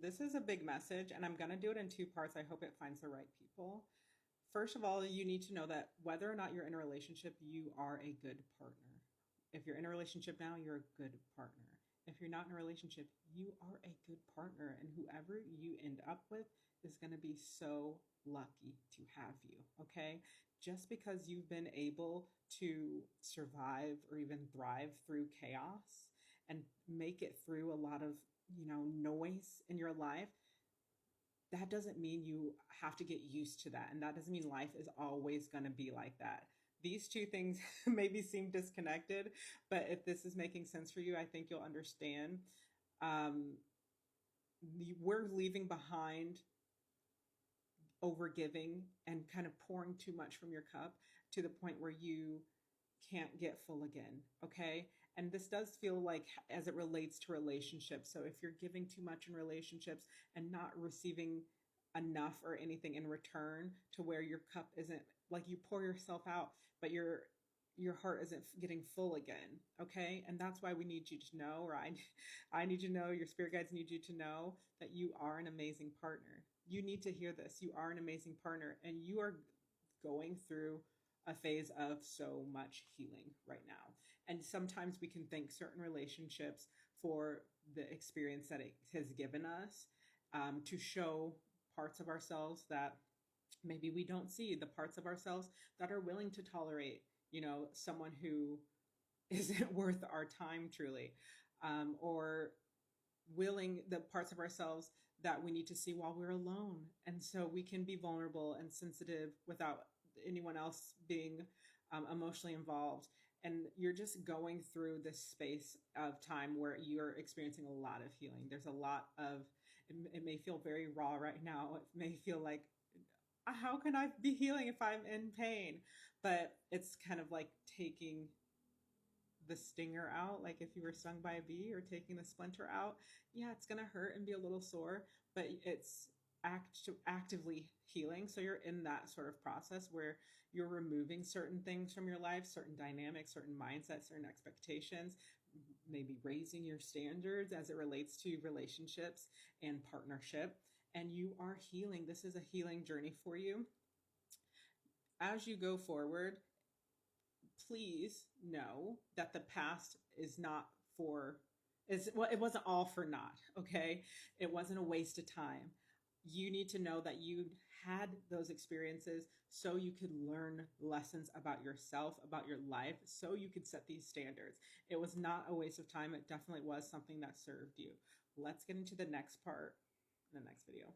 This is a big message, and I'm going to do it in two parts. I hope it finds the right people. First of all, you need to know that whether or not you're in a relationship, you are a good partner. If you're in a relationship now, you're a good partner. If you're not in a relationship, you are a good partner, and whoever you end up with is going to be so lucky to have you, okay? Just because you've been able to survive or even thrive through chaos and make it through a lot of, noise in your life, that doesn't mean you have to get used to that. And that doesn't mean life is always going to be like that. These two things maybe seem disconnected, but if this is making sense for you, I think you'll understand. Um, we're leaving behind overgiving and kind of pouring too much from your cup to the point where you can't get full again. Okay. And this does feel like as it relates to relationships. So if you're giving too much in relationships and not receiving enough or anything in return to where your cup isn't, like, you pour yourself out, but your heart isn't getting full again. Okay. And that's why we need you to know, or I need you to know, your spirit guides need you to know that you are an amazing partner. You need to hear this. You are an amazing partner, and you are going through a phase of so much healing right now. And sometimes we can thank certain relationships for the experience that it has given us, to show parts of ourselves that maybe we don't see, the parts of ourselves that are willing to tolerate, someone who isn't worth our time truly, or willing, the parts of ourselves that we need to see while we're alone. And so we can be vulnerable and sensitive without anyone else being emotionally involved. And you're just going through this space of time where you're experiencing a lot of healing. There's a lot of, it may feel very raw right now. It may feel like, how can I be healing if I'm in pain? But it's kind of like taking the stinger out, like if you were stung by a bee, or taking the splinter out. Yeah, it's going to hurt and be a little sore, but it's actively healing. So you're in that sort of process where you're removing certain things from your life, certain dynamics, certain mindsets, certain expectations, maybe raising your standards as it relates to relationships and partnership. And you are healing. This is a healing journey for you. As you go forward, please know that the past is not for, well, it wasn't all for naught. Okay. It wasn't a waste of time. You need to know that you had those experiences so you could learn lessons about yourself, about your life, so you could set these standards. It was not a waste of time. It definitely was something that served you. Let's get into the next part in the next video.